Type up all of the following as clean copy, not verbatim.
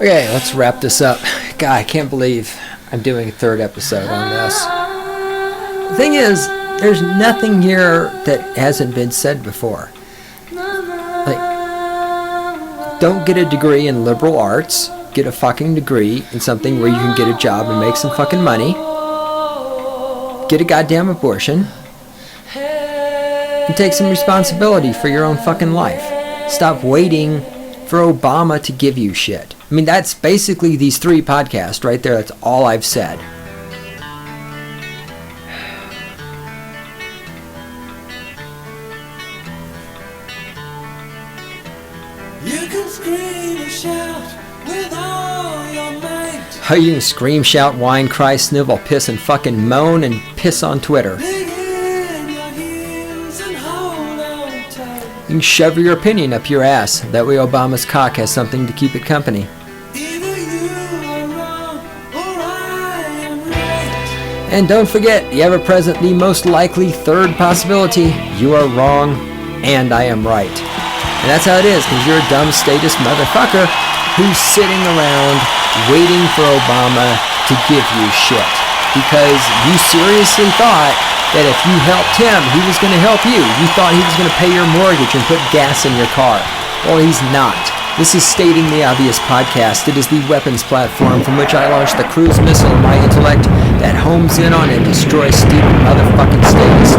Okay, let's wrap this up. God, I can't believe I'm doing a third episode on this. The thing is, there's nothing here that hasn't been said before. Like, don't get a degree in liberal arts. Get a fucking degree in something where you can get a job and make some fucking money. Get a goddamn abortion. And take some responsibility for your own fucking life. Stop waiting for Obama to give you shit. I mean, that's basically these 3 podcasts right there. That's all I've said. You can scream and shout with all your might. How you can scream, shout, whine, cry, snivel, piss, and fucking moan and piss on Twitter. Dig in your heels and hold on tight. You can shove your opinion up your ass. That way Obama's cock has something to keep it company. Either you are wrong or I am right. And don't forget, the ever-present, the most likely third possibility, you are wrong and I am right. And that's how it is, because you're a dumb statist motherfucker who's sitting around waiting for Obama to give you shit. Because you seriously thought that if you helped him, he was going to help you. You thought he was going to pay your mortgage and put gas in your car. Well, he's not. This is Stating the Obvious podcast. It is the weapons platform from which I launch the cruise missile of my intellect that homes in on and destroys stupid motherfucking statists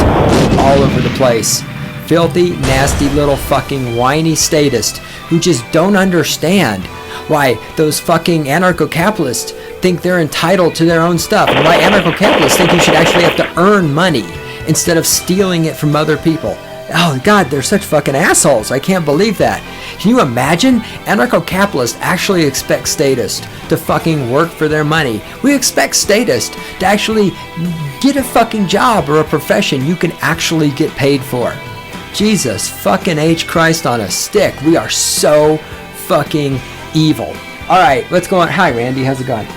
all over the place. Filthy, nasty little fucking whiny statists who just don't understand why those fucking anarcho-capitalists think they're entitled to their own stuff, and why anarcho-capitalists think you should actually have to earn money instead of stealing it from other people. Oh God, they're such fucking assholes. I can't believe that. Can you imagine? Anarcho-capitalists actually expect statists to fucking work for their money. We expect statists to actually get a fucking job or a profession you can actually get paid for. Jesus fucking H Christ on a stick. We are so fucking evil. Alright, let's go on. Hi Randy, how's it going?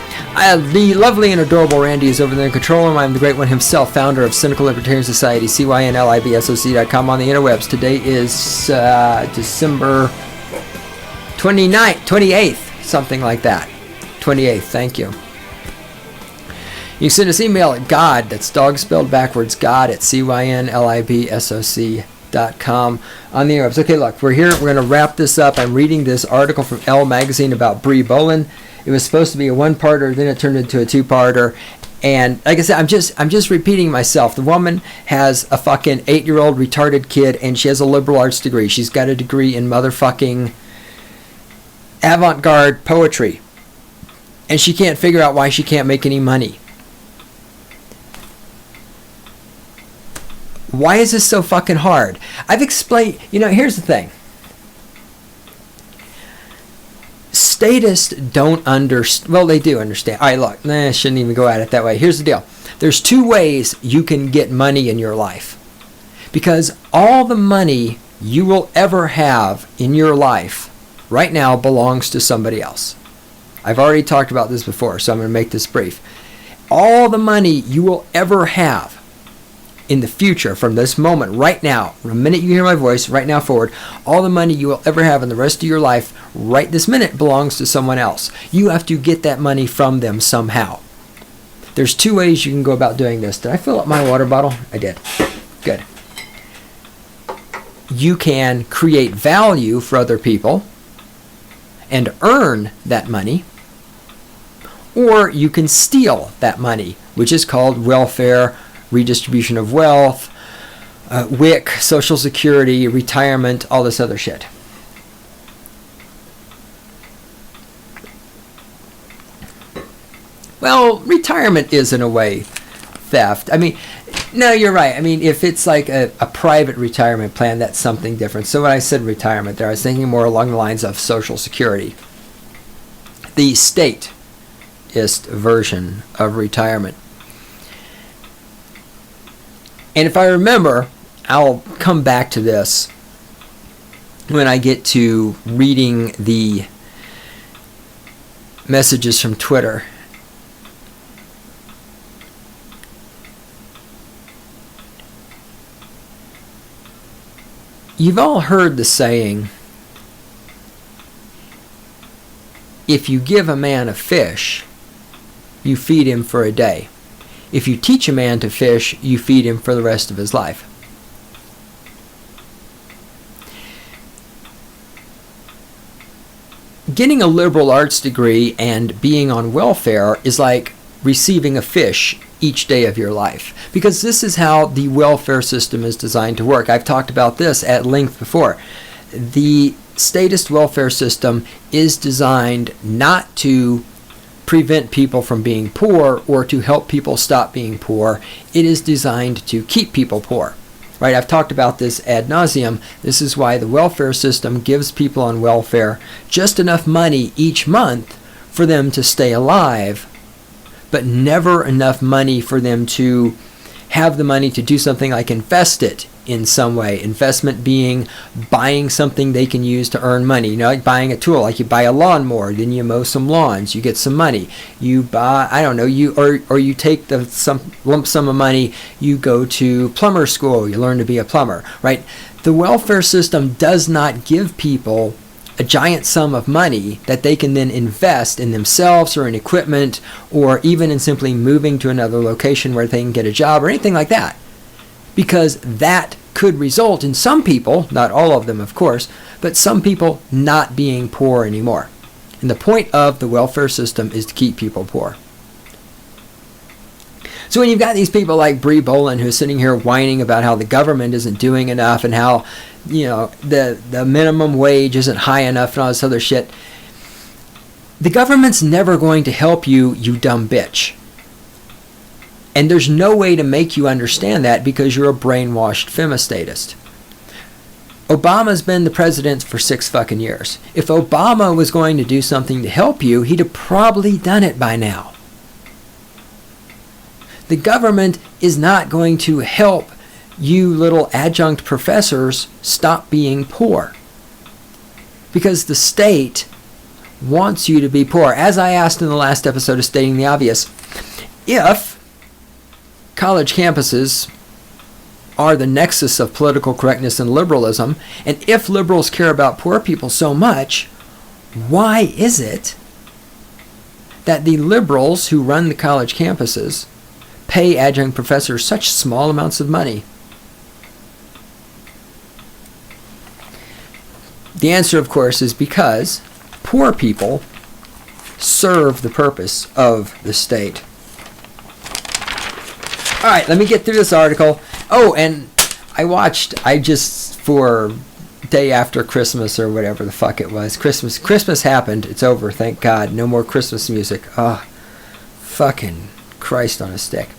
The lovely and adorable Randy is over there in control room. I'm the great one himself, founder of Cynical Libertarian Society, cynlibsoc.com on the interwebs. Today is December 28th, something like that. 28th, thank you. You can send us email at God, that's dog spelled backwards, God at cynlibsoc.com on the interwebs. Okay, look, we're here. We're going to wrap this up. I'm reading this article from Elle magazine about Bolin. It was supposed to be a 1-parter, then it turned into a 2-parter. And like I said, I'm just repeating myself. The woman has a fucking 8-year-old retarded kid, and she has a liberal arts degree. She's got a degree in motherfucking avant-garde poetry, and she can't figure out why she can't make any money. Why is this so fucking hard? I've explained, here's the thing. Statists don't understand. Well, they do understand. All right, look, I shouldn't even go at it that way. Here's the deal. There's 2 ways you can get money in your life. Because all the money you will ever have in your life right now belongs to somebody else. I've already talked about this before, so I'm going to make this brief. All the money you will ever have in the future, from this moment, right now, from the minute you hear my voice, right now forward, all the money you will ever have in the rest of your life, right this minute, belongs to someone else. You have to get that money from them somehow. There's 2 ways you can go about doing this. Did I fill up my water bottle? I did. Good. You can create value for other people and earn that money, or you can steal that money, which is called welfare, redistribution of wealth, WIC, Social Security, retirement, all this other shit. Well, retirement is in a way theft. I mean, no, you're right. I mean, if it's like a private retirement plan, that's something different. So when I said retirement there, I was thinking more along the lines of Social Security. The statist version of retirement. And if I remember, I'll come back to this when I get to reading the messages from Twitter. You've all heard the saying, if you give a man a fish, you feed him for a day. If you teach a man to fish, you feed him for the rest of his life. Getting a liberal arts degree and being on welfare is like receiving a fish each day of your life, because this is how the welfare system is designed to work. I've talked about this at length before. The statist welfare system is designed not to prevent people from being poor or to help people stop being poor. It is designed to keep people poor. Right? I've talked about this ad nauseum. This is why the welfare system gives people on welfare just enough money each month for them to stay alive, but never enough money for them to have the money to do something like invest it in some way. Investment being buying something they can use to earn money. You know, like buying a tool, like you buy a lawnmower, then you mow some lawns, you get some money. You buy, I don't know, you take some lump sum of money, you go to plumber school, you learn to be a plumber, right? The welfare system does not give people a giant sum of money that they can then invest in themselves or in equipment or even in simply moving to another location where they can get a job or anything like that. Because that could result in some people, not all of them of course, but some people not being poor anymore. And the point of the welfare system is to keep people poor. So when you've got these people like Bolin who's sitting here whining about how the government isn't doing enough and how, you know, the minimum wage isn't high enough and all this other shit, the government's never going to help you, you dumb bitch. And there's no way to make you understand that because you're a brainwashed femistatist. Obama's been the president for 6 fucking years. If Obama was going to do something to help you, he'd have probably done it by now. The government is not going to help you little adjunct professors stop being poor. Because the state wants you to be poor. As I asked in the last episode of Stating the Obvious, if college campuses are the nexus of political correctness and liberalism, and if liberals care about poor people so much, why is it that the liberals who run the college campuses pay adjunct professors such small amounts of money? The answer, of course, is because poor people serve the purpose of the state. All right, let me get through this article. Oh, and I just for day after Christmas or whatever the fuck it was. Christmas happened. It's over, thank God. No more Christmas music. Oh, fucking Christ on a stick.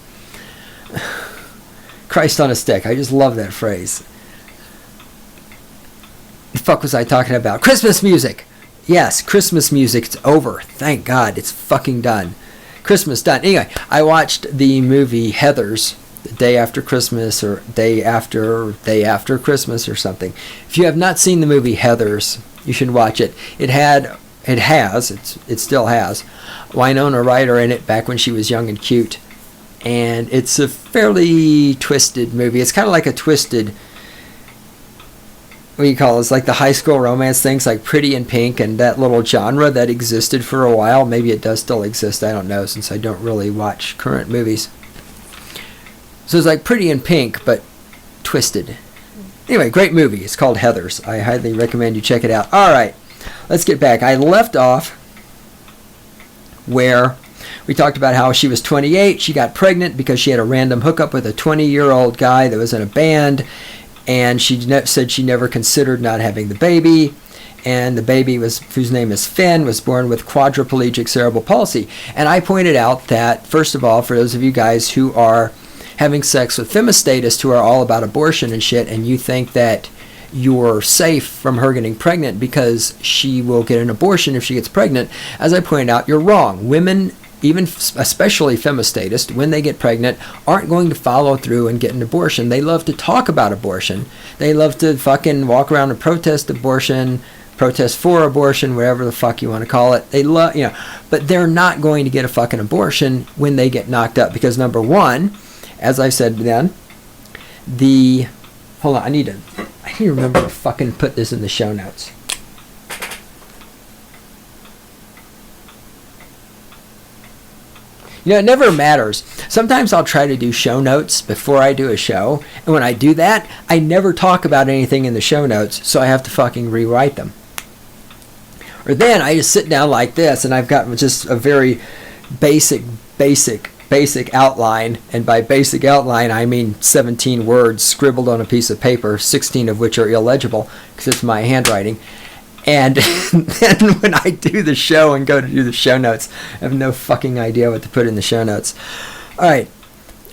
Christ on a stick. I just love that phrase. The fuck was I talking about? Christmas music. Yes, Christmas music. It's over. Thank God. It's fucking done. Christmas done. Anyway, I watched the movie Heathers the day after Christmas or day after Christmas or something. If you have not seen the movie Heathers, you should watch it. It still has Winona Ryder in it back when she was young and cute. And it's a fairly twisted movie. It's kind of like a twisted, what do you call it? It's like the high school romance things like Pretty in Pink and that little genre that existed for a while. Maybe it does still exist. I don't know, since I don't really watch current movies. So it's like Pretty in Pink, but twisted. Anyway, great movie. It's called Heathers. I highly recommend you check it out. All right, let's get back. I left off where we talked about how she was 28. She got pregnant because she had a random hookup with a 20-year-old guy that was in a band. And she said she never considered not having the baby. And the baby, whose name is Finn, was born with quadriplegic cerebral palsy. And I pointed out that, first of all, for those of you guys who are having sex with femistatists who are all about abortion and shit, and you think that you're safe from her getting pregnant because she will get an abortion if she gets pregnant, as I pointed out, you're wrong. Women, even especially femistatists, when they get pregnant, aren't going to follow through and get an abortion. They love to talk about abortion. They love to fucking walk around and protest abortion, protest for abortion, whatever the fuck you want to call it. They love, but they're not going to get a fucking abortion when they get knocked up because, number one, as I said then, hold on, I need to remember to fucking put this in the show notes. You know, it never matters. Sometimes I'll try to do show notes before I do a show, and when I do that, I never talk about anything in the show notes, so I have to fucking rewrite them. Or then I just sit down like this, and I've got just a very basic outline, and by basic outline I mean 17 words scribbled on a piece of paper, 16 of which are illegible because it's my handwriting. And then when I do the show and go to do the show notes, I have no fucking idea what to put in the show notes. All right.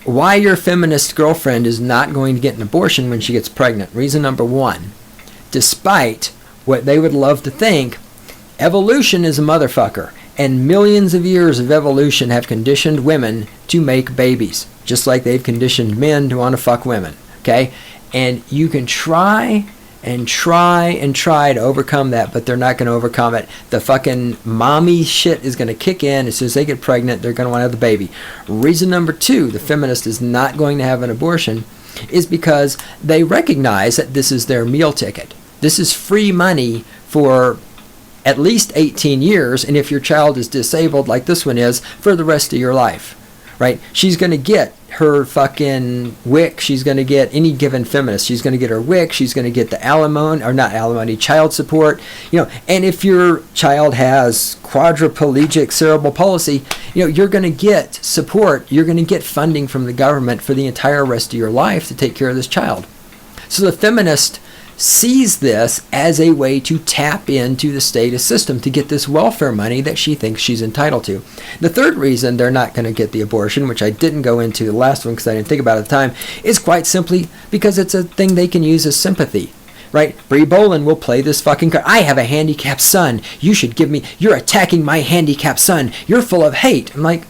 Why your feminist girlfriend is not going to get an abortion when she gets pregnant. Reason number one. Despite what they would love to think, evolution is a motherfucker. And millions of years of evolution have conditioned women to make babies. Just like they've conditioned men to want to fuck women. Okay? And you can try to overcome that, but they're not going to overcome it. The fucking mommy shit is going to kick in. As soon as they get pregnant, they're going to want to have the baby. Reason number two, the feminist is not going to have an abortion, is because they recognize that this is their meal ticket. This is free money for at least 18 years, and if your child is disabled like this one is, for the rest of your life. Right? She's going to get her fucking WIC. She's going to get, any given feminist, she's going to get her WIC. She's going to get the alimony, or not alimony, child support. You know, and if your child has quadriplegic cerebral palsy, you know, you're going to get support. You're going to get funding from the government for the entire rest of your life to take care of this child. So the feminist sees this as a way to tap into the statist system to get this welfare money that she thinks she's entitled to. The third reason they're not going to get the abortion, which I didn't go into the last one because I didn't think about it at the time, is quite simply because it's a thing they can use as sympathy. Right? Bree Bolin will play this fucking card. I have a handicapped son. You should give me, you're attacking my handicapped son. You're full of hate. I'm like,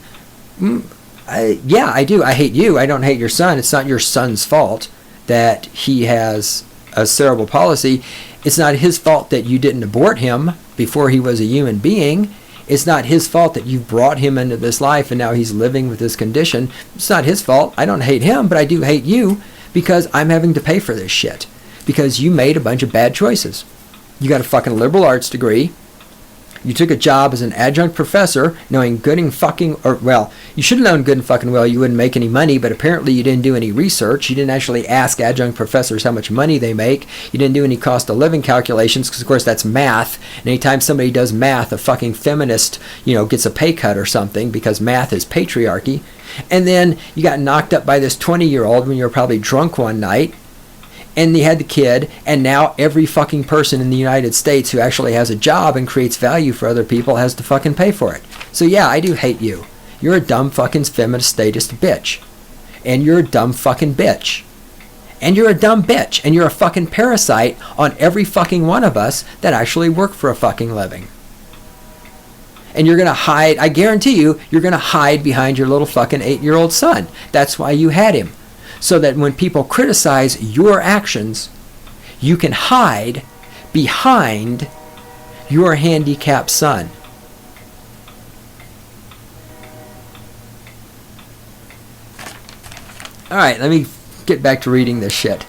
yeah, I do. I hate you. I don't hate your son. It's not your son's fault that he has a cerebral palsy. It's not his fault that you didn't abort him before he was a human being. It's not his fault that you brought him into this life and now he's living with this condition. It's not his fault. I don't hate him, but I do hate you because I'm having to pay for this shit. Because you made a bunch of bad choices. You got a fucking liberal arts degree. You took a job as an adjunct professor knowing good and fucking, or well, you should have known good and fucking well you wouldn't make any money, but apparently you didn't do any research. You didn't actually ask adjunct professors how much money they make. You didn't do any cost of living calculations because, of course, that's math. And anytime somebody does math, a fucking feminist, you know, gets a pay cut or something because math is patriarchy. And then you got knocked up by this 20-year-old when you were probably drunk one night. And they had the kid, and now every fucking person in the United States who actually has a job and creates value for other people has to fucking pay for it. So yeah, I do hate you. You're a dumb fucking feminist statist bitch. And you're a dumb fucking bitch. And you're a dumb bitch. And you're a fucking parasite on every fucking one of us that actually work for a fucking living. And you're going to hide, I guarantee you, you're going to hide behind your little fucking 8-year-old son. That's why you had him. So that when people criticize your actions, you can hide behind your handicapped son. All right, let me get back to reading this shit.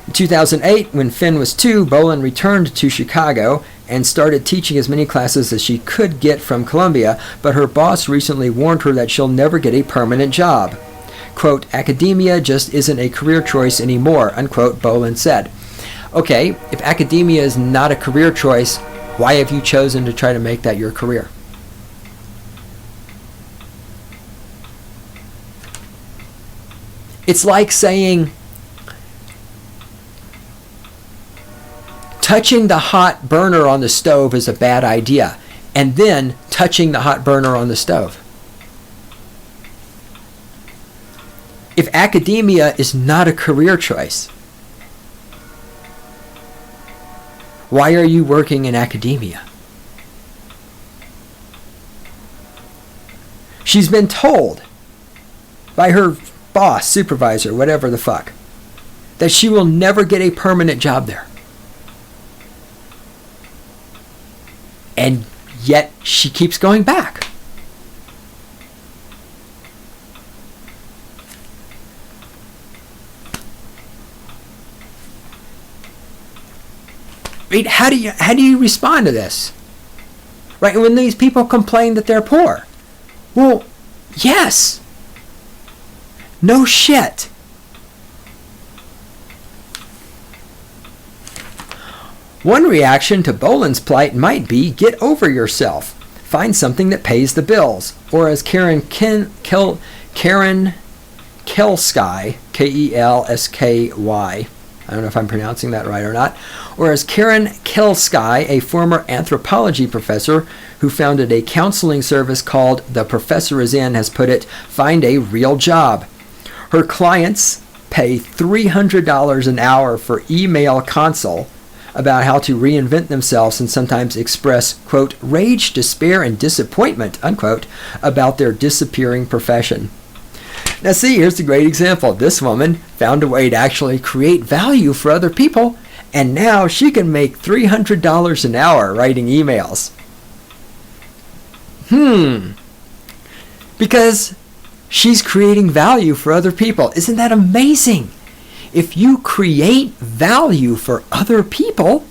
In 2008, when Finn was 2, Bolin returned to Chicago and started teaching as many classes as she could get from Columbia, but her boss recently warned her that she'll never get a permanent job. Quote, academia just isn't a career choice anymore, unquote, Bolin said. Okay, if academia is not a career choice, why have you chosen to try to make that your career? It's like saying, touching the hot burner on the stove is a bad idea, and then touching the hot burner on the stove. If academia is not a career choice, why are you working in academia? She's been told by her boss, supervisor, whatever the fuck, that she will never get a permanent job there. And yet she keeps going back. Right? How do you respond to this? Right? When these people complain that they're poor. Well, yes. No shit. One reaction to Bolin's plight might be, get over yourself. Find something that pays the bills. Or as Karen Kelsky, K-E-L-S-K-Y, I don't know if I'm pronouncing that right or not, or as Karen Kelsky, a former anthropology professor who founded a counseling service called The Professor Is In, has put it, find a real job. Her clients pay $300 an hour for email consult about how to reinvent themselves and sometimes express, quote, rage, despair, and disappointment, unquote, about their disappearing profession. Now see, here's a great example. This woman found a way to actually create value for other people, and now she can make $300 an hour writing emails. Because she's creating value for other people. Isn't that amazing? If you create value for other people,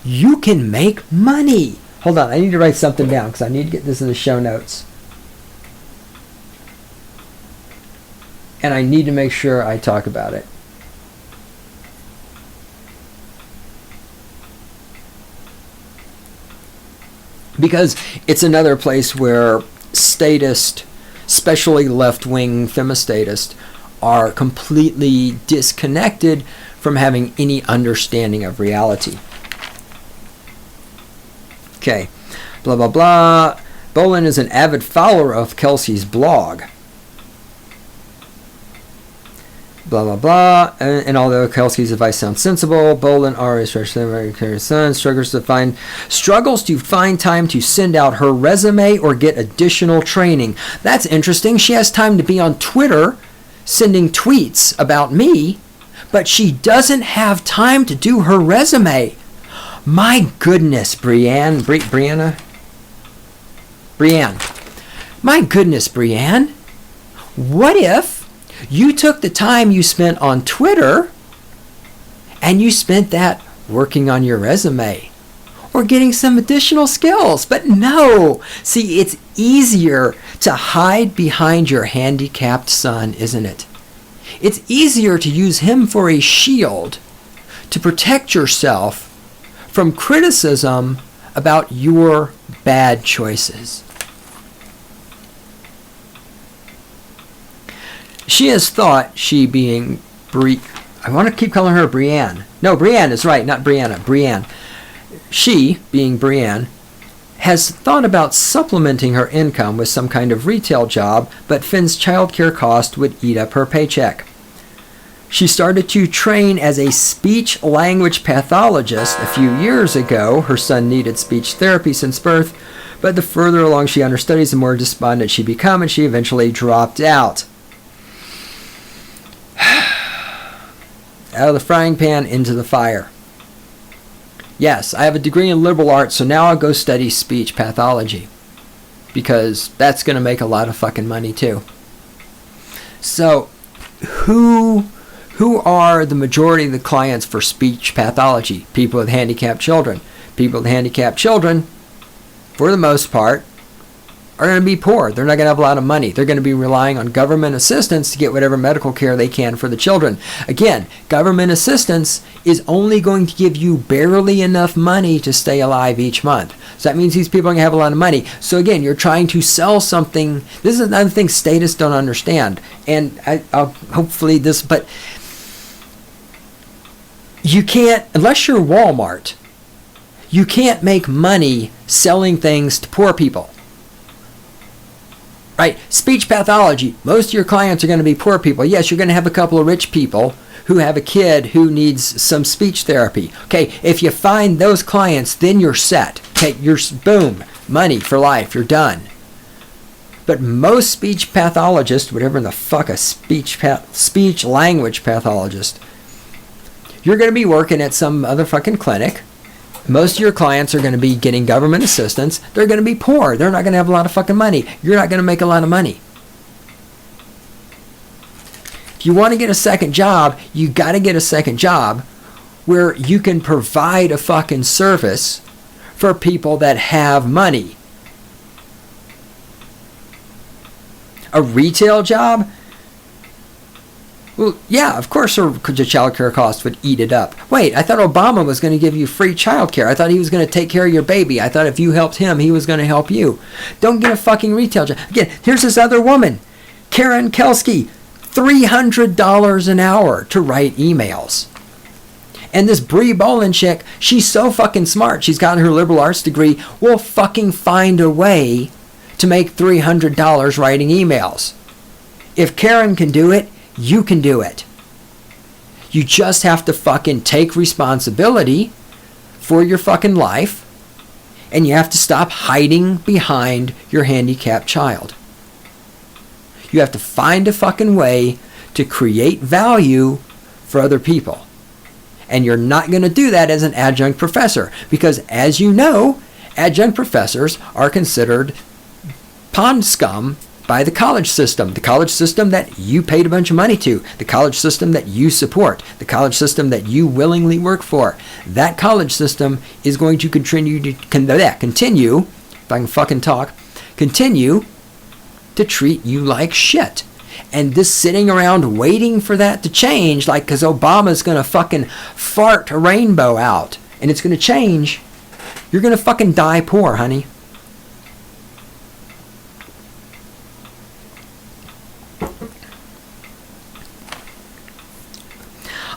you can make money. Hold on, I need to write something down because I need to get this in the show notes. And I need to make sure I talk about it. Because it's another place where statists, especially left-wing femistatists, are completely disconnected from having any understanding of reality. Okay, blah, blah, blah. Bolin is an avid follower of Kelsey's blog. Blah, blah, blah. And although Kelsey's advice sounds sensible, Bolin, especially her son, struggles to find time to send out her resume or get additional training. That's interesting. She has time to be on Twitter sending tweets about me, but she doesn't have time to do her resume. My goodness, Brianne. My goodness, Brianne. What if you took the time you spent on Twitter and you spent that working on your resume or getting some additional skills? But no. See, it's easier to hide behind your handicapped son, isn't it? It's easier to use him for a shield to protect yourself from criticism about your bad choices. She has thought, she being I want to keep calling her Brianne. No, Brianne is right, not Brianna. Brianne. She, being Brianne, has thought about supplementing her income with some kind of retail job, but Finn's childcare cost would eat up her paycheck. She started to train as a speech-language pathologist a few years ago. Her son needed speech therapy since birth, but the further along she on her studies, the more despondent she became, and she eventually dropped out. Out of the frying pan into the fire. Yes, I have a degree in liberal arts, so now I'll go study speech pathology. Because that's going to make a lot of fucking money too. So, who are the majority of the clients for speech pathology? People with handicapped children. People with handicapped children, for the most part, are going to be poor. They're not going to have a lot of money. They're going to be relying on government assistance to get whatever medical care they can for the children. Again, government assistance is only going to give you barely enough money to stay alive each month. So that means these people are going to have a lot of money. So again, you're trying to sell something. This is another thing statists don't understand. And I'll hopefully this, but you can't, unless you're Walmart, you can't make money selling things to poor people. Right? Speech pathology, most of your clients are going to be poor people. Yes, you're going to have a couple of rich people who have a kid who needs some speech therapy. Okay, if you find those clients, then you're set. Okay, you're boom, money for life, you're done. But most speech pathologists, whatever in the fuck a speech language pathologist, you're going to be working at some other fucking clinic. Most of your clients are going to be getting government assistance. They're going to be poor. They're not going to have a lot of fucking money. You're not going to make a lot of money. If you want to get a second job, you got to get a second job where you can provide a fucking service for people that have money. A retail job? Well, yeah, of course the child care cost would eat it up. Wait, I thought Obama was going to give you free child care. I thought he was going to take care of your baby. I thought if you helped him, he was going to help you. Don't get a fucking retail job. Again, here's this other woman, Karen Kelsky, $300 an hour to write emails. And this Bolin chick, she's so fucking smart. She's got her liberal arts degree. Will fucking find a way to make $300 writing emails. If Karen can do it, you can do it. You just have to fucking take responsibility for your fucking life, and you have to stop hiding behind your handicapped child. You have to find a fucking way to create value for other people. And you're not going to do that as an adjunct professor, because as you know, adjunct professors are considered pond scum by the college system that you paid a bunch of money to, the college system that you support, the college system that you willingly work for. That college system is going to continue, if I can fucking talk, continue to treat you like shit. And this sitting around waiting for that to change, like because Obama's going to fucking fart a rainbow out and it's going to change, you're going to fucking die poor, honey.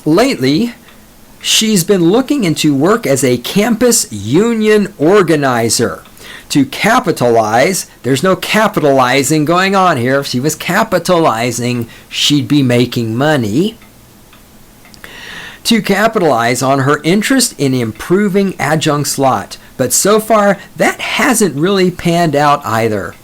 Lately, she's been looking into work as a campus union organizer to capitalize. There's no capitalizing going on here. If she was capitalizing, she'd be making money. To capitalize on her interest in improving adjunct's lot. But so far, that hasn't really panned out either.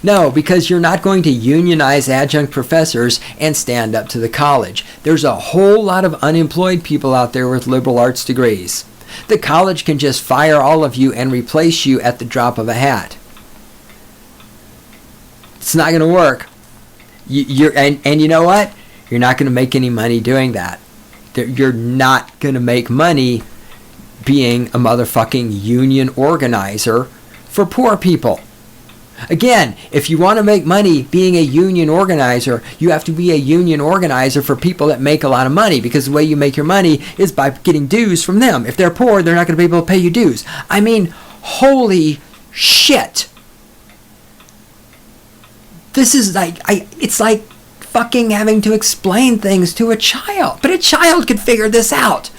No, because you're not going to unionize adjunct professors and stand up to the college. There's a whole lot of unemployed people out there with liberal arts degrees. The college can just fire all of you and replace you at the drop of a hat. It's not going to work. And you know what? You're not going to make any money doing that. You're not going to make money being a motherfucking union organizer for poor people. Again, if you want to make money being a union organizer, you have to be a union organizer for people that make a lot of money, because the way you make your money is by getting dues from them. If they're poor, they're not going to be able to pay you dues. I mean, holy shit. This is like, it's like fucking having to explain things to a child. But a child could figure this out.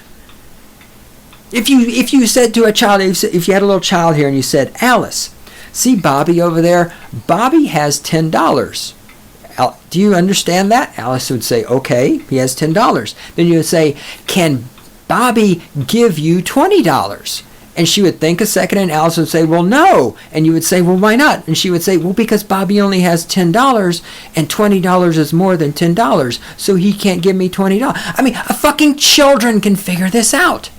If you said to a child, if you had a little child here and you said, Alice, see Bobby over there? Bobby has $10. Do you understand that? Alice would say, okay, he has $10. Then you would say, can Bobby give you $20? And she would think a second, and Alice would say, well, no. And you would say, well, why not? And she would say, well, because Bobby only has $10, and $20 is more than $10, so he can't give me $20. I mean, a fucking children can figure this out.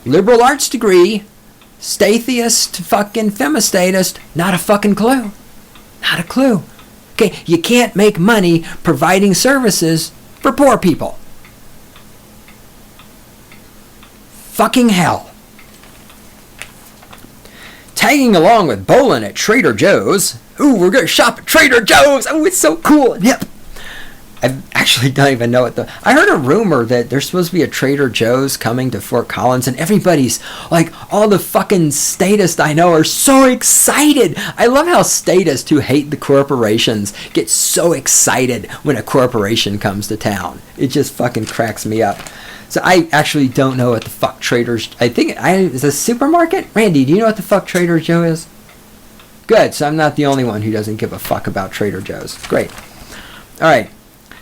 Liberal arts degree, statheist, fucking femistatist, not a fucking clue. Not a clue. Okay, you can't make money providing services for poor people. Fucking hell. Tagging along with Bolin at Trader Joe's. Ooh, we're going to shop at Trader Joe's. Oh, it's so cool. Yep. I actually don't even know what I heard a rumor that there's supposed to be a Trader Joe's coming to Fort Collins, and everybody's like, all the fucking statists I know are so excited. I love how statists who hate the corporations get so excited when a corporation comes to town. It just fucking cracks me up. So I actually don't know what the fuck Trader's... Is a supermarket? Randy, do you know what the fuck Trader Joe is? Good, so I'm not the only one who doesn't give a fuck about Trader Joe's. Great. All right.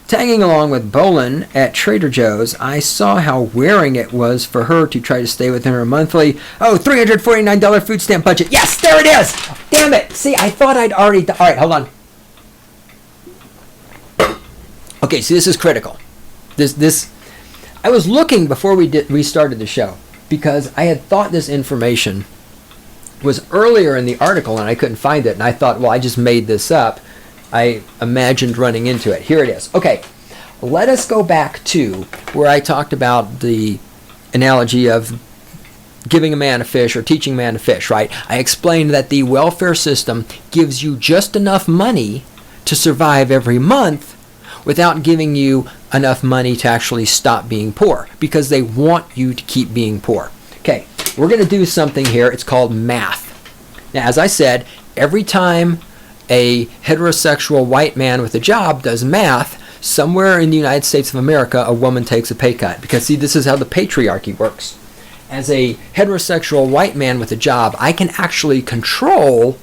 Tagging along with Bolin at Trader Joe's, I saw how wearing it was for her to try to stay within her monthly, $349 food stamp budget. Yes, there it is! Damn it! See, I thought I'd already... All right, hold on. Okay, so this is critical. I was looking before we started the show, because I had thought this information was earlier in the article and I couldn't find it, and I thought, well, I just made this up. I imagined running into it. Here it is. Okay. let us go back to where I talked about the analogy of giving a man a fish or teaching a man to fish, right? I explained that the welfare system gives you just enough money to survive every month without giving you enough money to actually stop being poor, because they want you to keep being poor. Okay, we're going to do something here. It's called math. Now, as I said, every time a heterosexual white man with a job does math, somewhere in the United States of America, a woman takes a pay cut. Because, see, this is how the patriarchy works. As a heterosexual white man with a job, I can actually control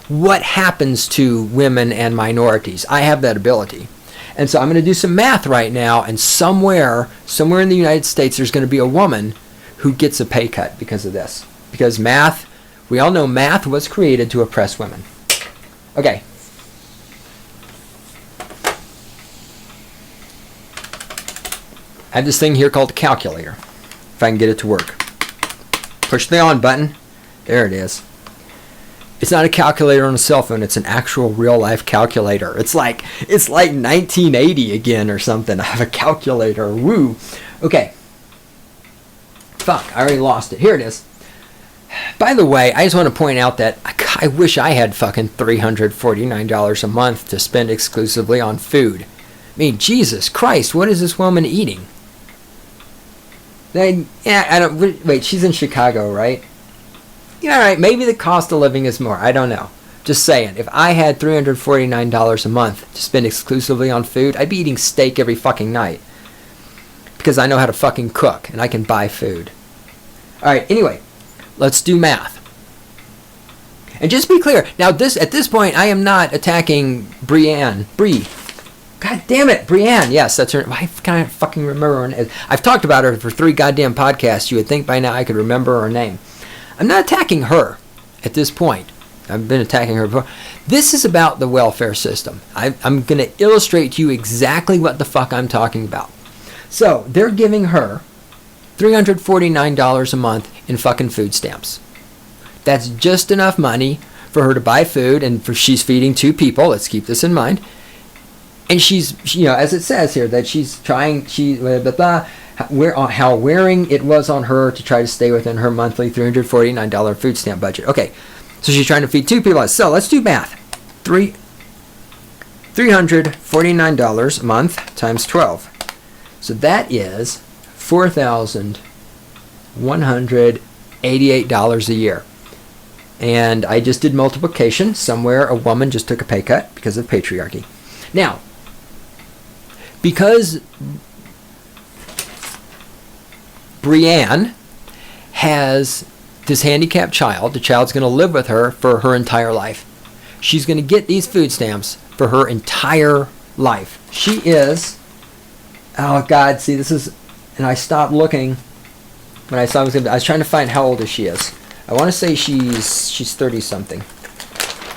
what happens to women and minorities. I have that ability. And so I'm going to do some math right now, and somewhere in the United States, there's going to be a woman who gets a pay cut because of this. Because math, we all know math was created to oppress women. Okay. I have this thing here called a calculator. If I can get it to work. Push the on button. There it is. It's not a calculator on a cell phone. It's an actual real-life calculator. It's like 1980 again or something. I have a calculator. Woo. Okay. Fuck. I already lost it. Here it is. By the way, I just want to point out that I wish I had fucking $349 a month to spend exclusively on food. I mean, Jesus Christ, what is this woman eating? I don't. Wait, she's in Chicago, right? Yeah, all right, maybe the cost of living is more. I don't know. Just saying, if I had $349 a month to spend exclusively on food, I'd be eating steak every fucking night. Because I know how to fucking cook, and I can buy food. Alright, anyway, let's do math. And just be clear, now at this point, I am not attacking Brianne. God damn it, Brianne. Yes, that's her. I can't fucking remember her name. I've talked about her for 3 goddamn podcasts. You would think by now I could remember her name. I'm not attacking her at this point. I've been attacking her before. This is about the welfare system. I'm going to illustrate to you exactly what the fuck I'm talking about. So, they're giving her $349 a month in fucking food stamps. That's just enough money for her to buy food, and she's feeding 2 people. Let's keep this in mind. And she's, as it says here, that she's trying, how wearing it was on her to try to stay within her monthly $349 food stamp budget. Okay, so she's trying to feed 2 people. So let's do math. $349 a month times 12. So that is $4,188 a year. And I just did multiplication. Somewhere a woman just took a pay cut because of patriarchy. Now, because Brianne has this handicapped child, the child's going to live with her for her entire life. She's going to get these food stamps for her entire life. She is, oh God, see this is, and I stopped looking when I saw I was trying to find how old she is. I want to say she's 30 something.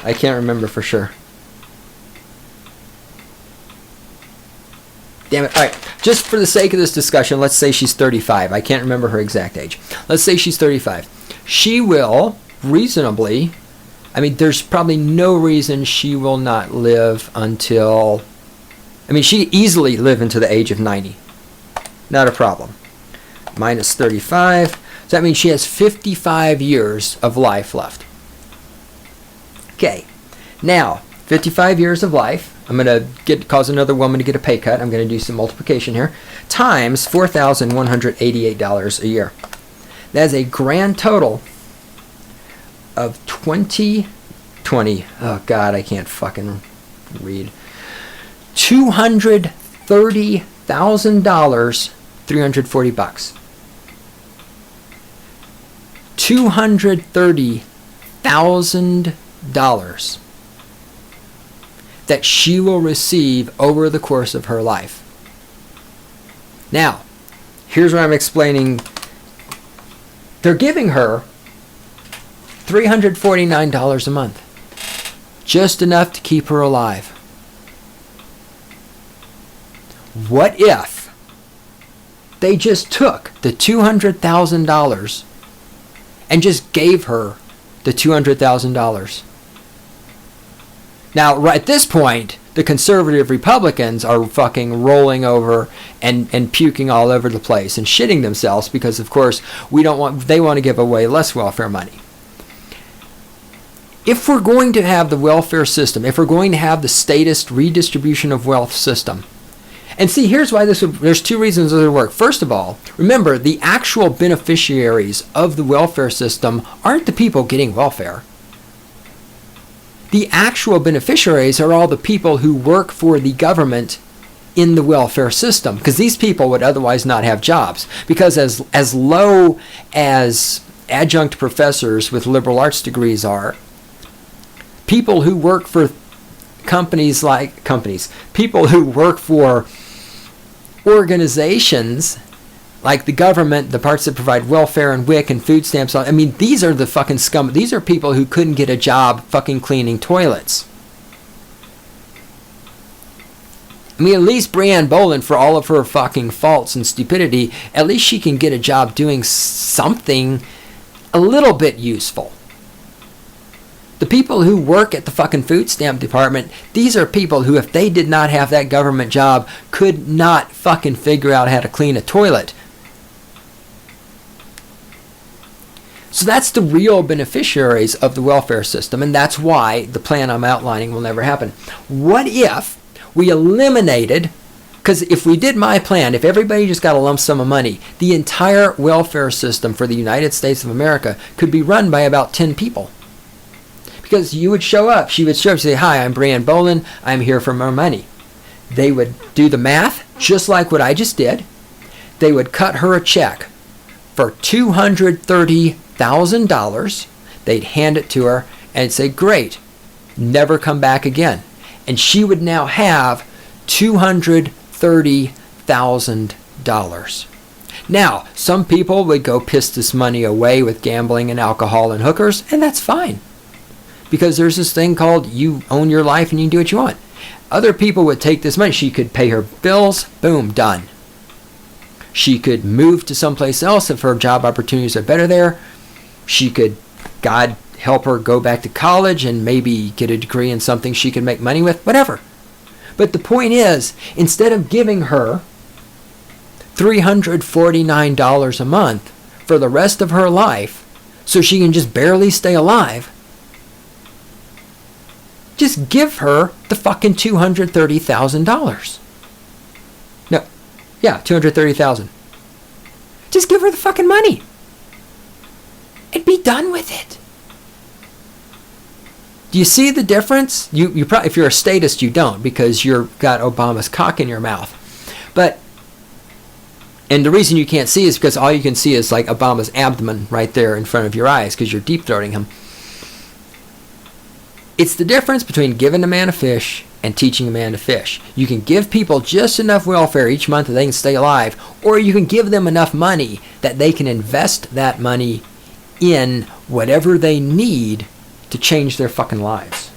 I can't remember for sure. Damn it. All right. Just for the sake of this discussion, let's say she's 35. I can't remember her exact age. Let's say she's 35. She will reasonably, there's probably no reason she will not live until, she could easily live into the age of 90. Not a problem. Minus 35. So that means she has 55 years of life left. Okay. Now, 55 years of life. I'm going to cause another woman to get a pay cut. I'm going to do some multiplication here. Times $4,188 a year. That is a grand total of oh God, I can't fucking read. $230,000, 340 bucks. $230,000 that she will receive over the course of her life. Now, here's what I'm explaining. They're giving her $349 a month. Just enough to keep her alive. What if they just took the $200,000 and just gave her the $200,000? Now, right at this point, The conservative Republicans are fucking rolling over and puking all over the place and shitting themselves because, of course, they want to give away less welfare money. If we're going to have the welfare system, if we're going to have the statist redistribution of wealth system, and see, here's why there's two reasons this would work. First of all, remember, the actual beneficiaries of the welfare system aren't the people getting welfare. The actual beneficiaries are all the people who work for the government in the welfare system, because these people would otherwise not have jobs. Because as low as adjunct professors with liberal arts degrees are, people who work for people who work for organizations like the government, the parts that provide welfare and WIC and food stamps. I mean, these are the fucking scum. These are people who couldn't get a job fucking cleaning toilets. I mean, at least Brianne Bolin, for all of her fucking faults and stupidity, at least she can get a job doing something a little bit useful. The people who work at the fucking food stamp department, these are people who, if they did not have that government job, could not fucking figure out how to clean a toilet. So that's the real beneficiaries of the welfare system, and that's why the plan I'm outlining will never happen. What if we eliminated, because if we did my plan, if everybody just got a lump sum of money, the entire welfare system for the United States of America could be run by about 10 people. Because you would show up, she would show up, say, "Hi, I'm Brianne Bolin, I'm here for more money." They would do the math, just like what I just did. They would cut her a check for $230,000. They'd hand it to her and say, "Great, never come back again." And she would now have $230,000. Now, some people would go piss this money away with gambling and alcohol and hookers, and that's fine. Because there's this thing called you own your life and you can do what you want. Other people would take this money. She could pay her bills. Boom, done. She could move to someplace else if her job opportunities are better there. She could, God help her, go back to college and maybe get a degree in something she could make money with, whatever. But the point is, instead of giving her $349 a month for the rest of her life so she can just barely stay alive, just give her the fucking $230,000. No, yeah, $230,000. Just give her the fucking money and be done with it. Do you see the difference? You probably, if you're a statist, you don't, because you've got Obama's cock in your mouth. And the reason you can't see is because all you can see is like Obama's abdomen right there in front of your eyes because you're deep throating him. It's the difference between giving a man a fish and teaching a man to fish. You can give people just enough welfare each month that they can stay alive, or you can give them enough money that they can invest that money in whatever they need to change their fucking lives.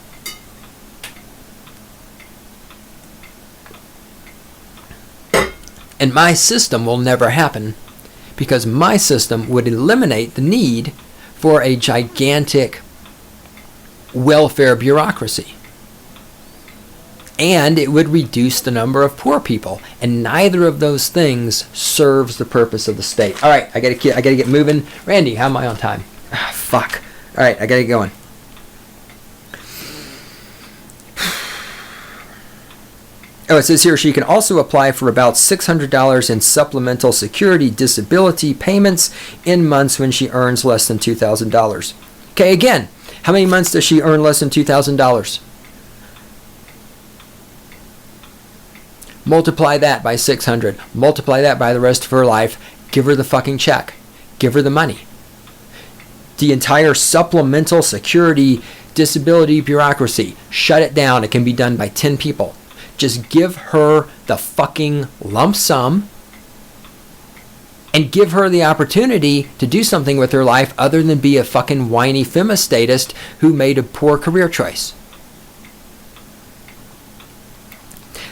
And my system will never happen because my system would eliminate the need for a gigantic welfare bureaucracy. And it would reduce the number of poor people. And neither of those things serves the purpose of the state. All right, I gotta get moving. Randy, how am I on time? Ah, fuck. All right, I gotta get going. Oh, it says here she can also apply for about $600 in supplemental security disability payments in months when she earns less than $2,000. Okay, again, how many months does she earn less than $2,000? Multiply that by 600. Multiply that by the rest of her life. Give her the fucking check. Give her the money. The entire supplemental security disability bureaucracy, shut it down. It can be done by 10 people. Just give her the fucking lump sum and give her the opportunity to do something with her life other than be a fucking whiny Femistatist who made a poor career choice.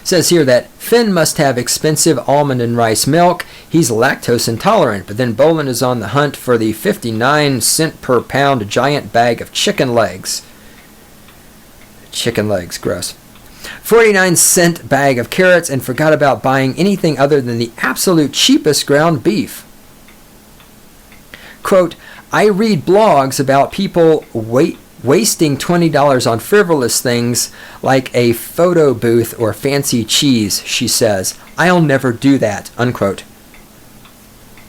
It says here that Finn must have expensive almond and rice milk. He's lactose intolerant, but then Bolin is on the hunt for the 59-cent per pound giant bag of chicken legs. Chicken legs, gross. 49-cent bag of carrots and forgot about buying anything other than the absolute cheapest ground beef. Quote, I read blogs about people wasting $20 on frivolous things like a photo booth or fancy cheese, she says. I'll never do that, unquote.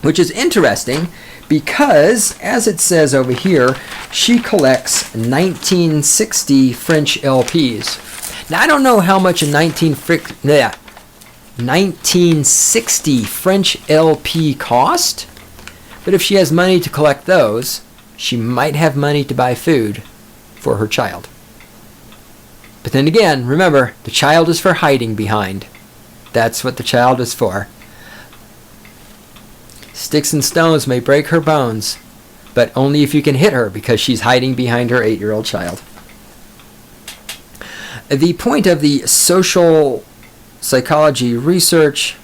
Which is interesting because, as it says over here, she collects 1960 French LPs. Now, I don't know how much a 1960 French LP cost, but if she has money to collect those, she might have money to buy food for her child. But then again, remember, the child is for hiding behind. That's what the child is for. Sticks and stones may break her bones, but only if you can hit her because she's hiding behind her 8-year-old child. The point of the social psychology research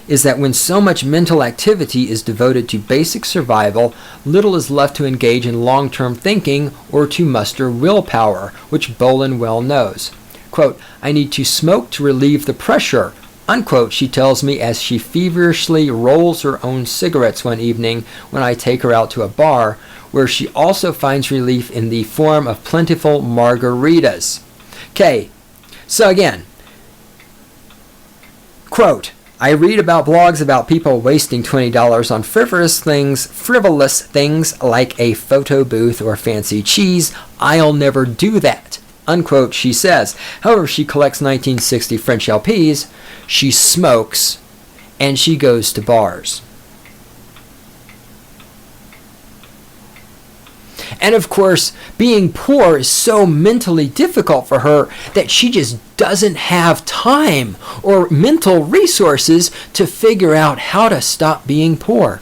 is that when so much mental activity is devoted to basic survival, little is left to engage in long-term thinking or to muster willpower, which Bolin well knows. Quote, I need to smoke to relieve the pressure, unquote, she tells me as she feverishly rolls her own cigarettes one evening when I take her out to a bar, where she also finds relief in the form of plentiful margaritas. Okay, so again, quote, I read about blogs about people wasting $20 on frivolous things like a photo booth or fancy cheese. I'll never do that, unquote, she says. However, she collects 1960 French LPs, she smokes, and she goes to bars. And of course, being poor is so mentally difficult for her that she just doesn't have time or mental resources to figure out how to stop being poor.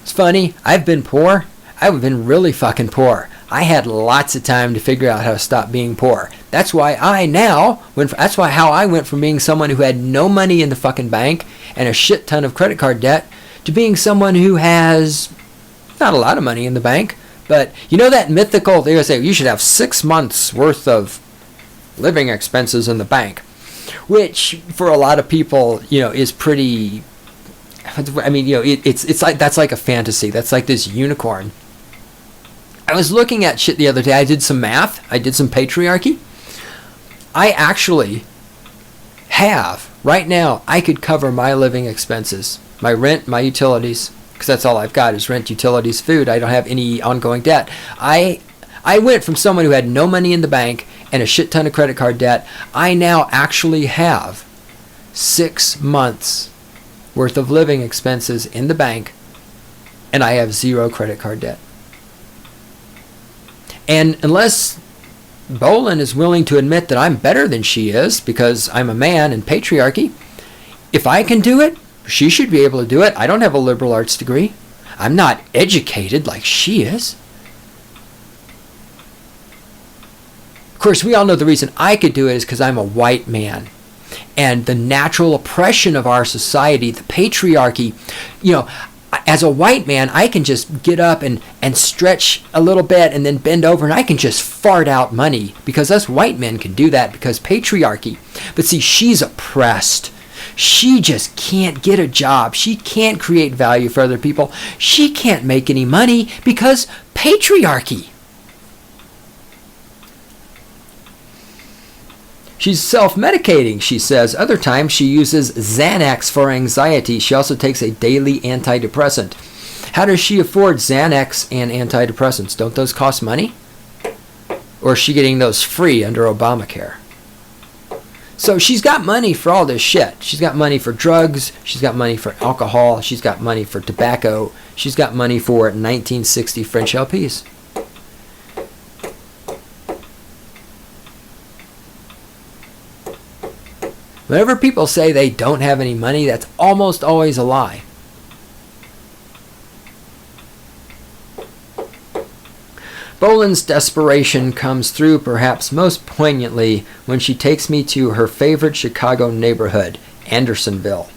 It's funny, I've been poor. I've been really fucking poor. I had lots of time to figure out how to stop being poor. That's why how I went from being someone who had no money in the fucking bank and a shit ton of credit card debt to being someone who has not a lot of money in the bank, but you know that mythical, they say you should have 6 months worth of living expenses in the bank, which for a lot of people, is pretty, it's like, that's like a fantasy. That's like this unicorn. I was looking at shit the other day. I did some math. I did some patriarchy. I actually have, right now, I could cover my living expenses, my rent, my utilities, because that's all I've got is rent, utilities, food. I don't have any ongoing debt. I went from someone who had no money in the bank and a shit ton of credit card debt. I now actually have 6 months worth of living expenses in the bank, and I have 0 credit card debt. And unless Bolin is willing to admit that I'm better than she is because I'm a man in patriarchy, if I can do it, she should be able to do it. I don't have a liberal arts degree. I'm not educated like she is. Of course, we all know the reason I could do it is because I'm a white man. And the natural oppression of our society, the patriarchy, as a white man, I can just get up and stretch a little bit and then bend over and I can just fart out money because us white men can do that because patriarchy. But see, she's oppressed. She just can't get a job. She can't create value for other people. She can't make any money because patriarchy. She's self-medicating, she says. Other times she uses Xanax for anxiety. She also takes a daily antidepressant. How does she afford Xanax and antidepressants? Don't those cost money? Or is she getting those free under Obamacare? So she's got money for all this shit. She's got money for drugs. She's got money for alcohol. She's got money for tobacco. She's got money for 1960 French LPs. Whenever people say they don't have any money, that's almost always a lie. Bolin's desperation comes through perhaps most poignantly when she takes me to her favorite Chicago neighborhood, Andersonville.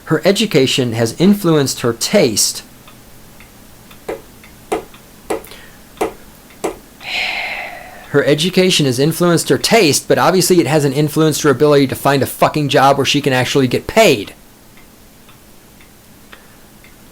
Her education has influenced her taste. Her education has influenced her taste, but obviously it hasn't influenced her ability to find a fucking job where she can actually get paid.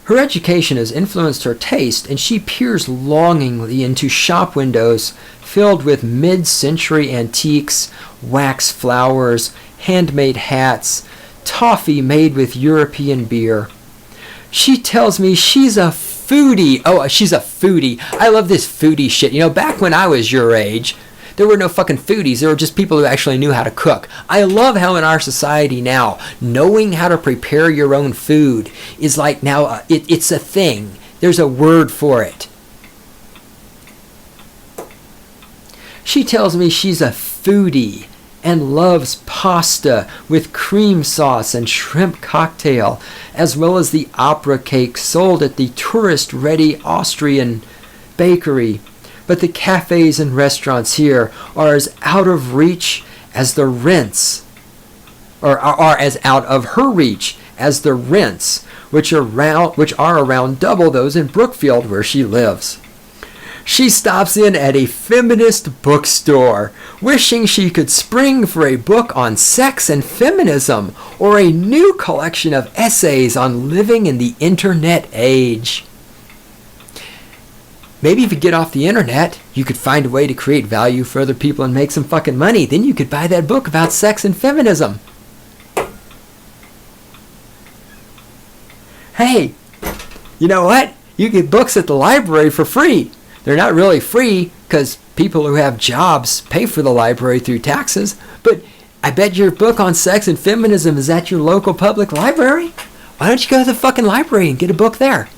Her education has influenced her taste, and she peers longingly into shop windows filled with mid-century antiques, wax flowers, handmade hats, toffee made with European beer. She tells me she's a foodie. Oh, she's a foodie. I love this foodie shit. You know, back when I was your age, there were no fucking foodies. There were just people who actually knew how to cook. I love how in our society now, knowing how to prepare your own food is like now, it's a thing. There's a word for it. She tells me she's a foodie and loves pasta with cream sauce and shrimp cocktail, as well as the opera cake sold at the tourist-ready Austrian bakery. But the cafes and restaurants here are as out of reach as the rents, or are as out of her reach as the rents, which are around double those in Brookfield where she lives. She stops in at a feminist bookstore, wishing she could spring for a book on sex and feminism, or a new collection of essays on living in the internet age. Maybe if you get off the internet, you could find a way to create value for other people and make some fucking money. Then you could buy that book about sex and feminism. Hey, you know what? You get books at the library for free. They're not really free because people who have jobs pay for the library through taxes. But I bet your book on sex and feminism is at your local public library. Why don't you go to the fucking library and get a book there?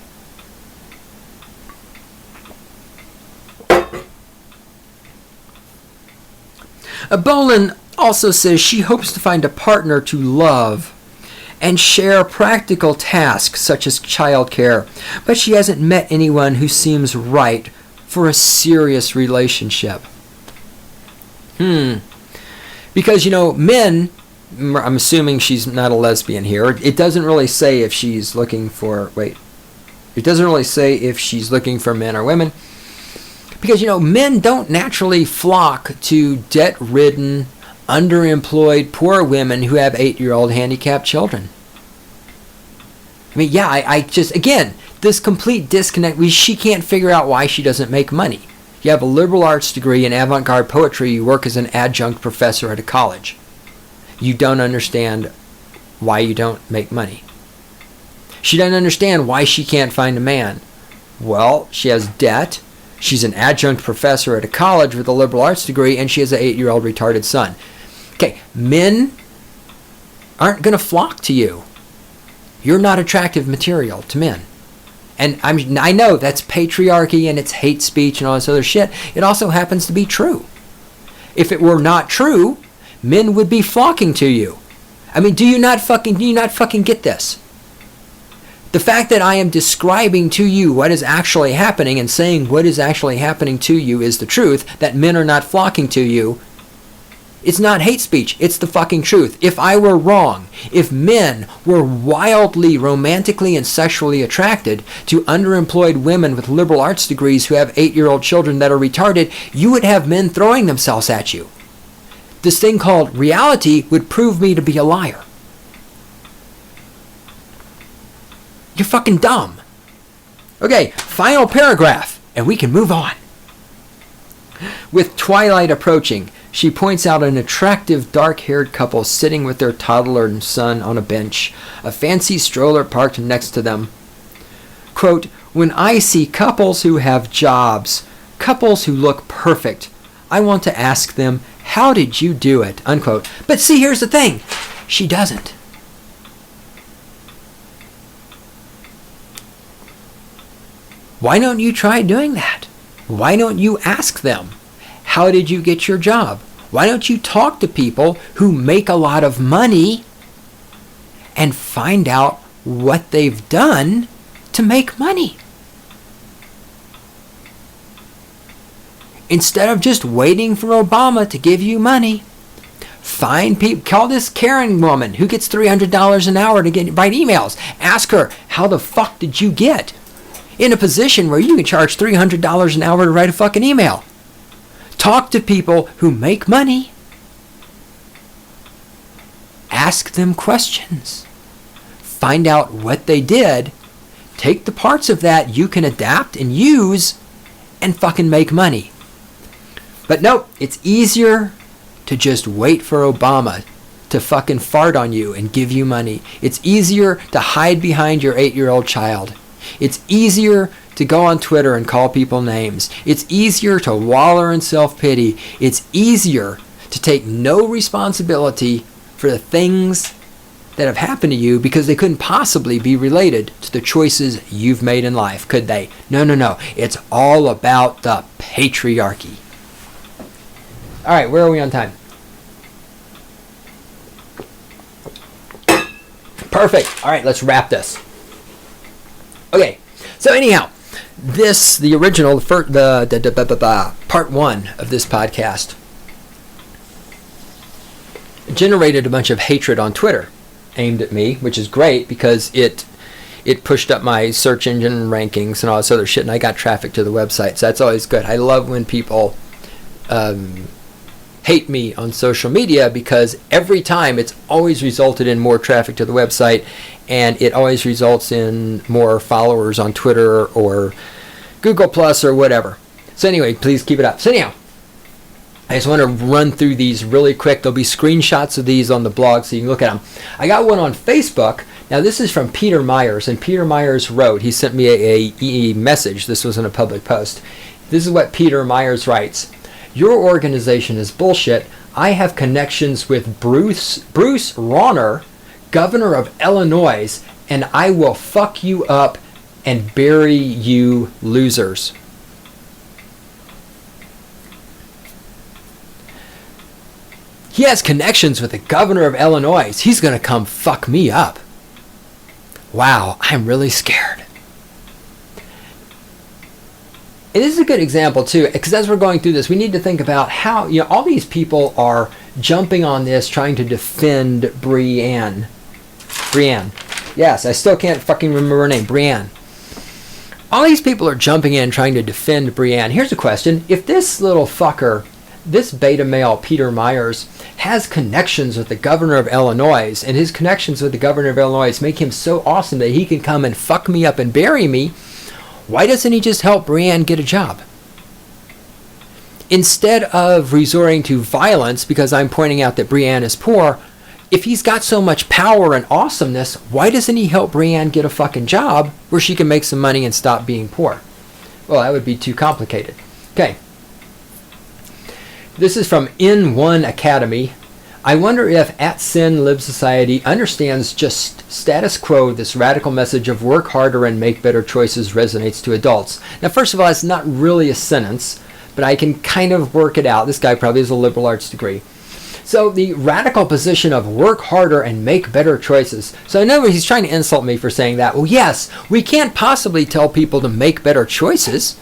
Bolin also says she hopes to find a partner to love and share practical tasks such as childcare, but she hasn't met anyone who seems right for a serious relationship. Because, you know, men, I'm assuming she's not a lesbian here. It doesn't really say if she's looking for, it doesn't really say if she's looking for men or women. Because, you know, men don't naturally flock to debt-ridden, underemployed, poor women who have 8-year-old handicapped children. I mean, yeah, I just, again, this complete disconnect. She can't figure out why she doesn't make money. You have a liberal arts degree in avant-garde poetry. You work as an adjunct professor at a college. You don't understand why you don't make money. She doesn't understand why she can't find a man. Well, she has debt. She's an adjunct professor at a college with a liberal arts degree, and she has an 8-year-old retarded son. Okay, men aren't going to flock to you. You're not attractive material to men. And I know that's patriarchy and it's hate speech and all this other shit. It also happens to be true. If it were not true, men would be flocking to you. I mean, do you not fucking get this? The fact that I am describing to you what is actually happening and saying what is actually happening to you is the truth, that men are not flocking to you, it's not hate speech. It's the fucking truth. If I were wrong, if men were wildly romantically and sexually attracted to underemployed women with liberal arts degrees who have 8-year-old children that are retarded, you would have men throwing themselves at you. This thing called reality would prove me to be a liar. You're fucking dumb. Okay, final paragraph, and we can move on. With twilight approaching, she points out an attractive dark-haired couple sitting with their toddler and son on a bench, a fancy stroller parked next to them. Quote, "When I see couples who have jobs, couples who look perfect, I want to ask them, how did you do it?" Unquote. But see, here's the thing. She doesn't. Why don't you try doing that? Why don't you ask them, how did you get your job? Why don't you talk to people who make a lot of money and find out what they've done to make money? Instead of just waiting for Obama to give you money, find people, call this Karen woman who gets $300 an hour to write emails. Ask her, how the fuck did you get in a position where you can charge $300 an hour to write a fucking email? Talk to people who make money. Ask them questions. Find out what they did. Take the parts of that you can adapt and use and fucking make money. But nope, it's easier to just wait for Obama to fucking fart on you and give you money. It's easier to hide behind your 8-year-old child. It's easier to go on Twitter and call people names. It's easier to waller in self-pity. It's easier to take no responsibility for the things that have happened to you because they couldn't possibly be related to the choices you've made in life, could they? No. It's all about the patriarchy. All right, where are we on time? Perfect. All right, let's wrap this. Okay, so anyhow, the original, part 1 of this podcast generated a bunch of hatred on Twitter aimed at me, which is great because it pushed up my search engine rankings and all this other shit, and I got traffic to the website, so that's always good. I love when people hate me on social media because every time it's always resulted in more traffic to the website, and it always results in more followers on Twitter or Google Plus or whatever. So anyway, please keep it up. So anyhow, I just want to run through these really quick. There'll be screenshots of these on the blog so you can look at them. I got one on Facebook. Now this is from Peter Myers, and Peter Myers wrote, he sent me a message. This wasn't a public post. This is what Peter Myers writes. Your organization is bullshit. I have connections with Bruce Rauner, governor of Illinois, and I will fuck you up and bury you losers. He has connections with the governor of Illinois. He's going to come fuck me up. Wow, I'm really scared. And this is a good example too, because as we're going through this, we need to think about how, all these people are jumping on this, trying to defend Brianne. Yes, I still can't fucking remember her name. Brianne. All these people are jumping in, trying to defend Brianne. Here's a question. If this little fucker, this beta male, Peter Myers, has connections with the governor of Illinois, and his connections with the governor of Illinois make him so awesome that he can come and fuck me up and bury me, why doesn't he just help Brianne get a job? Instead of resorting to violence because I'm pointing out that Brianne is poor, if he's got so much power and awesomeness, why doesn't he help Brianne get a fucking job where she can make some money and stop being poor? Well, that would be too complicated. Okay. This is from In1 Academy. I wonder if At Sin Live Society understands just status quo. This radical message of work harder and make better choices resonates to adults. Now, first of all, it's not really a sentence, but I can kind of work it out. This guy probably has a liberal arts degree. So the radical position of work harder and make better choices. So I know he's trying to insult me for saying that. Well, yes, we can't possibly tell people to make better choices.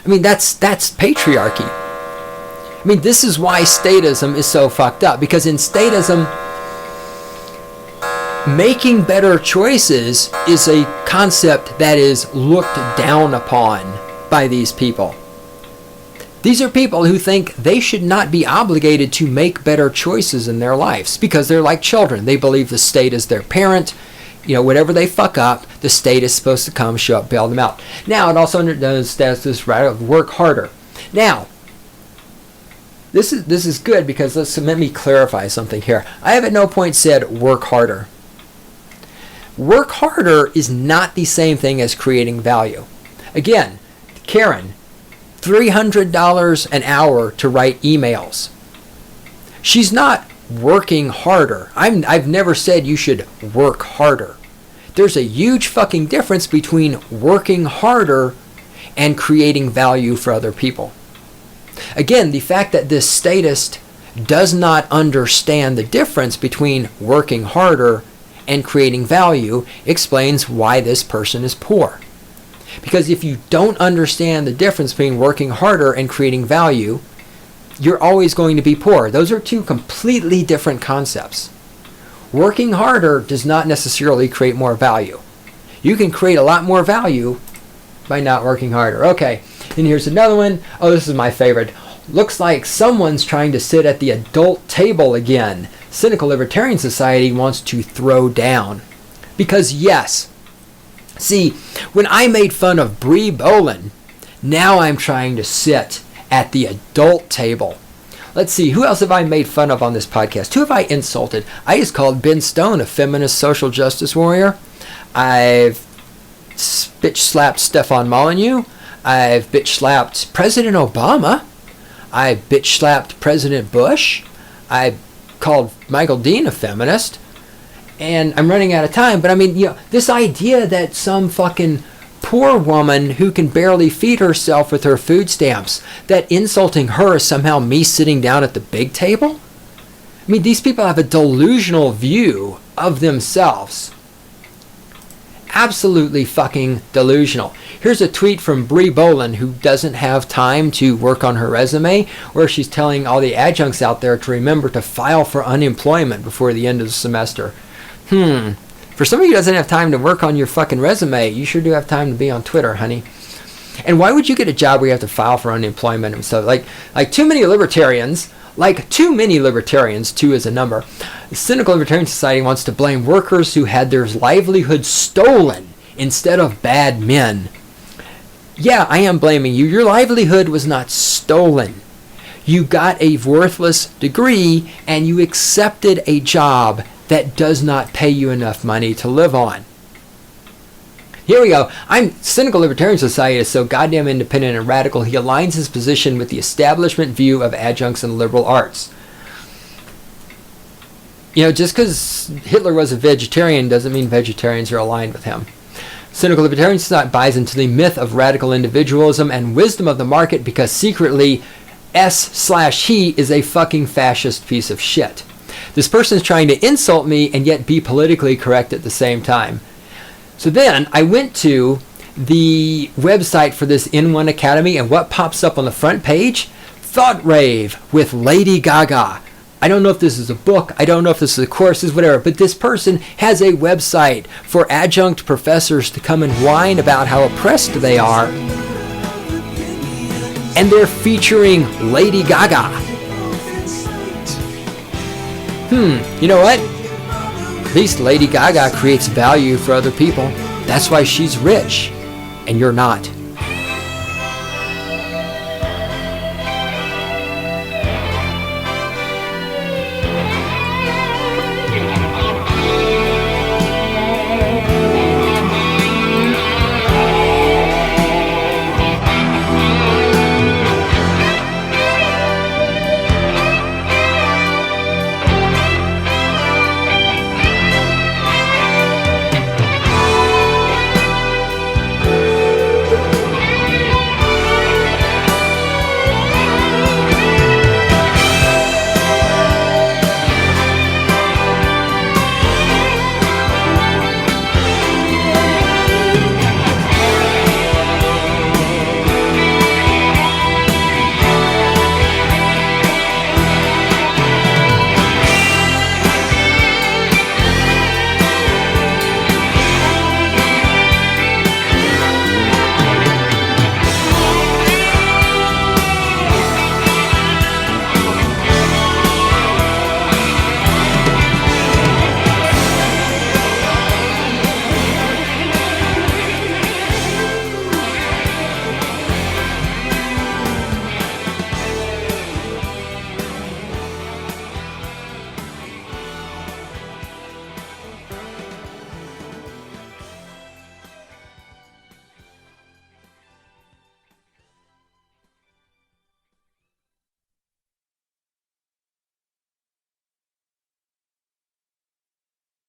I mean, that's patriarchy. I mean, this is why statism is so fucked up, because in statism, making better choices is a concept that is looked down upon by these people. These are people who think they should not be obligated to make better choices in their lives because they're like children. They believe the state is their parent. Whatever they fuck up, the state is supposed to come, show up, bail them out. Now, it also understands this right of work harder. Now, This is good because let me clarify something here. I have at no point said work harder. Work harder is not the same thing as creating value. Again, Karen, $300 an hour to write emails. She's not working harder. I've never said you should work harder. There's a huge fucking difference between working harder and creating value for other people. Again, the fact that this statist does not understand the difference between working harder and creating value explains why this person is poor. Because if you don't understand the difference between working harder and creating value, you're always going to be poor. Those are two completely different concepts. Working harder does not necessarily create more value. You can create a lot more value by not working harder. Okay, and here's another one. Oh, this is my favorite. Looks like someone's trying to sit at the adult table again. Cynical Libertarian Society wants to throw down. Because yes, see, when I made fun of Bree Bolin, now I'm trying to sit at the adult table. Let's see, who else have I made fun of on this podcast? Who have I insulted? I just called Ben Stone a feminist social justice warrior. I've bitch slapped Stefan Molyneux. I've bitch slapped President Obama. I bitch slapped President Bush. I called Michael Dean a feminist. And I'm running out of time, but I mean, you know, this idea that some fucking poor woman who can barely feed herself with her food stamps, that insulting her is somehow me sitting down at the big table? I mean, these people have a delusional view of themselves. Absolutely fucking delusional. Here's a tweet from Bree Bolin, who doesn't have time to work on her resume, where she's telling all the adjuncts out there to remember to file for unemployment before the end of the semester. For somebody who doesn't have time to work on your fucking resume, you sure do have time to be on Twitter, honey. And why would you get a job where you have to file for unemployment and stuff? Like too many libertarians, two is a number. The Cynical Libertarian Society wants to blame workers who had their livelihood stolen instead of bad men. Yeah, I am blaming you. Your livelihood was not stolen. You got a worthless degree and you accepted a job that does not pay you enough money to live on. Here we go. Cynical Libertarian Society is so goddamn independent and radical, he aligns his position with the establishment view of adjuncts and liberal arts. You know, just because Hitler was a vegetarian doesn't mean vegetarians are aligned with him. Cynical Libertarian Society buys into the myth of radical individualism and wisdom of the market because secretly S/he is a fucking fascist piece of shit. This person is trying to insult me and yet be politically correct at the same time. So then I went to the website for this N1 Academy, and what pops up on the front page? Thought Rave with Lady Gaga. I don't know if this is a book, I don't know if this is a course, whatever, but this person has a website for adjunct professors to come and whine about how oppressed they are. And they're featuring Lady Gaga. You know what? At least Lady Gaga creates value for other people. That's why she's rich, and you're not.